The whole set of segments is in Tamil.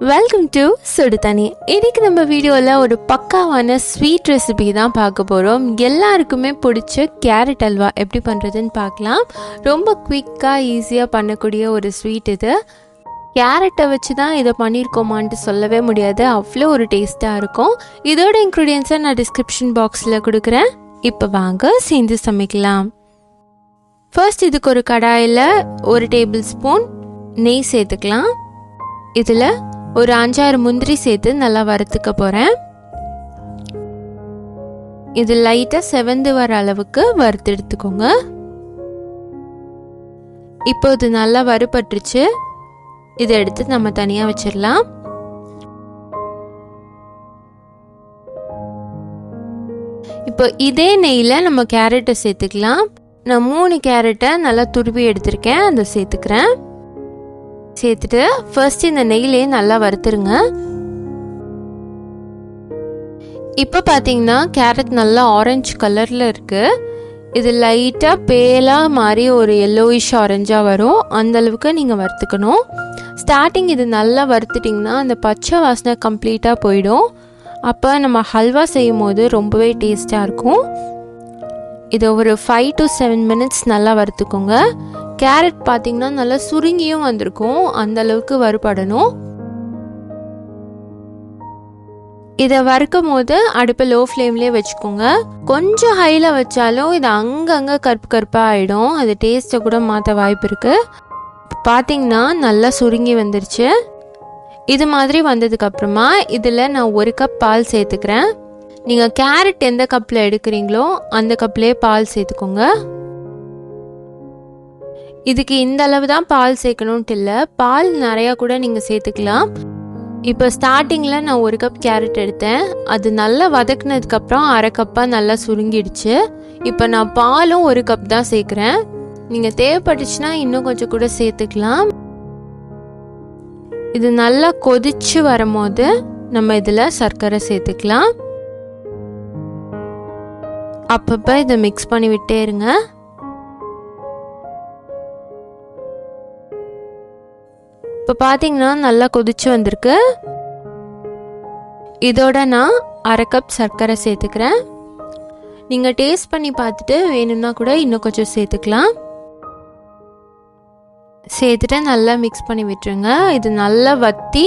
வெல்கம் டு சுடுதண்ணி. இன்னைக்கு நம்ம வீடியோவில் ஒரு பக்காவான ஸ்வீட் ரெசிபி தான் பார்க்க போகிறோம். எல்லாருக்குமே பிடிச்ச கேரட் அல்வா எப்படி பண்ணுறதுன்னு பார்க்கலாம். ரொம்ப குவிக்காக ஈஸியாக பண்ணக்கூடிய ஒரு ஸ்வீட் இது. கேரட்டை வச்சு தான் இதை பண்ணியிருக்கோமான்ட்டு சொல்லவே முடியாது, அவ்வளோ ஒரு டேஸ்ட்டாக இருக்கும். இதோட இன்க்ரீடியன்ஸை நான் டிஸ்கிரிப்ஷன் பாக்ஸில் கொடுக்குறேன். இப்போ வாங்க சேர்ந்து சமைக்கலாம். ஃபர்ஸ்ட் இதுக்கு ஒரு கடாயில் 1 டேபிள் ஸ்பூன் நெய் சேர்த்துக்கலாம். இதில் ஒரு 5-6 முந்திரி சேர்த்து நல்லா வறுத்துக்க போகிறேன். இது லைட்டாக செவந்து வர அளவுக்கு வறுத்து எடுத்துக்கோங்க. இப்போ இது நல்லா வறுபட்டுருச்சு. இதை எடுத்து நம்ம தனியாக வச்சிடலாம். இப்போ இதே நெய்யில் நம்ம கேரட்டை சேர்த்துக்கலாம். நான் 3 கேரட்டை நல்லா துருவி எடுத்திருக்கேன், அதை சேர்த்துக்கிறேன். சேர்த்துட்டு ஃபர்ஸ்ட் இந்த நெய்யிலே நல்லா வறுத்துருங்க. இப்போ பார்த்தீங்கன்னா கேரட் நல்லா ஆரஞ்சு கலரில் இருக்குது. இது லைட்டாக பேலாக மாதிரி ஒரு எல்லோயிஷ் ஆரஞ்சாக வரும், அந்தளவுக்கு நீங்கள் வறுத்துக்கணும். ஸ்டார்டிங் இது நல்லா வறுத்துட்டிங்கன்னா அந்த பச்சை வாசனை கம்ப்ளீட்டாக போயிடும். அப்போ நம்ம ஹல்வா செய்யும் போது ரொம்பவே டேஸ்ட்டாக இருக்கும். இதை ஒரு 5 to 7 minutes நல்லா வறுத்துக்கோங்க. கேரட் பார்த்தீங்கன்னா நல்லா சுருங்கியும் வந்திருக்கும், அந்த அளவுக்கு வறுபடணும். இதை வறுக்கும் போது அடுப்பை லோ ஃப்ளேம்லேயே வச்சுக்கோங்க. கொஞ்சம் ஹையில் வச்சாலும் இது அங்கங்கே கருப்பு கருப்பாக ஆகிடும், அது டேஸ்ட்டை கூட மாற்ற வாய்ப்பு இருக்குது. பார்த்தீங்கன்னா நல்லா சுருங்கி வந்துருச்சு. இது மாதிரி வந்ததுக்கப்புறமா இதில் நான் 1 கப் பால் சேர்த்துக்கிறேன். நீங்கள் கேரட் எந்த கப்பில் எடுக்கிறீங்களோ அந்த கப்லேயே பால் சேர்த்துக்கோங்க. இதுக்கு இந்த அளவு தான் பால் சேர்க்கணுன்ட்டு இல்லை, பால் நிறையா கூட நீங்கள் சேர்த்துக்கலாம். இப்போ ஸ்டார்டிங்கில் நான் 1 கப் கேரட் எடுத்தேன், அது நல்லா வதக்குனதுக்கப்புறம் 1/2 கப்பாக நல்லா சுருங்கிடுச்சு. இப்போ நான் பாலும் 1 கப் தான் சேர்க்குறேன். நீங்கள் தேவைப்பட்டுச்சுன்னா இன்னும் கொஞ்சம் கூட சேர்த்துக்கலாம். இது நல்லா கொதிச்சு வரும்போது நம்ம இதில் சர்க்கரை சேர்த்துக்கலாம். அப்பப்போ இதை மிக்ஸ் பண்ணி விட்டே இருங்க. இப்போ பார்த்தீங்கன்னா நல்லா கொதிச்சு வந்திருக்கு. இதோட நான் 1/2 கப் சர்க்கரை சேர்த்துக்கிறேன். நீங்கள் டேஸ்ட் பண்ணி பார்த்துட்டு வேணும்னா கூட இன்னும் கொஞ்சம் சேர்த்துக்கலாம். சேர்த்துட்டு நல்லா மிக்ஸ் பண்ணி விட்டுருங்க. இது நல்லா வற்றி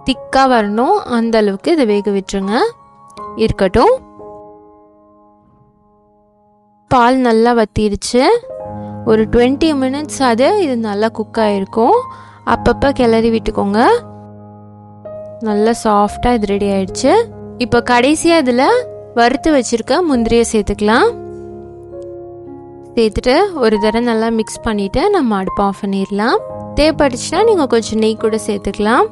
திக்காக வரணும், அந்த அளவுக்கு இதை வேக விட்டுருங்க. இருக்கட்டும். பால் நல்லா வற்றிடுச்சு. ஒரு 20 minutes இது நல்லா குக் ஆகிருக்கும். அப்பப்போ கிளறி விட்டுக்கோங்க. நல்லா சாஃப்டாக இது ரெடி ஆயிடுச்சு. இப்போ கடைசியாக இதில் வறுத்து வச்சுருக்க முந்திரியை சேர்த்துக்கலாம். சேர்த்துட்டு ஒரு தடவை நல்லா மிக்ஸ் பண்ணிவிட்டு நம்ம அடுப்பை ஆஃப் பண்ணிடலாம். தேவைப்பட்டுச்சுன்னா நீங்கள் கொஞ்சம் நெய் கூட சேர்த்துக்கலாம்.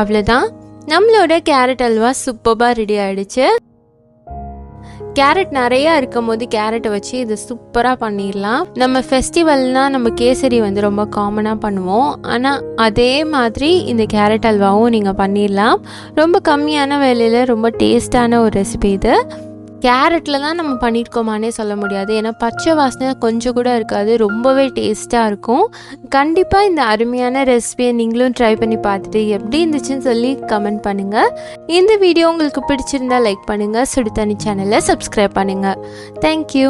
அவ்வளோதான், நம்மளோட கேரட் அல்வா சூப்பராக ரெடி ஆகிடுச்சு. கேரட் நிறையா இருக்கும் போது கேரட்டை வச்சு இது சூப்பராக பண்ணிடலாம். நம்ம ஃபெஸ்டிவல்னால் நம்ம கேசரி ரொம்ப காமனாக பண்ணுவோம், ஆனால் அதே மாதிரி இந்த கேரட் அல்வாவும் நீங்கள் பண்ணிடலாம். ரொம்ப கம்மியான வேலையில் ரொம்ப டேஸ்டான ஒரு ரெசிபி இது. கேரட்டில் தான் நம்ம பண்ணியிருக்கோமானே சொல்ல முடியாது, ஏன்னா பச்சை வாசனை கொஞ்சம் கூட இருக்காது, ரொம்பவே டேஸ்ட்டாக இருக்கும். கண்டிப்பாக இந்த அருமையான ரெசிபியை நீங்களும் ட்ரை பண்ணி பார்த்துட்டு எப்படி இருந்துச்சுன்னு சொல்லி கமெண்ட் பண்ணுங்கள். இந்த வீடியோ உங்களுக்கு பிடிச்சிருந்தா லைக் பண்ணுங்கள், சுடுதண்ணி சேனலை சப்ஸ்கிரைப் பண்ணுங்கள். தேங்க்யூ.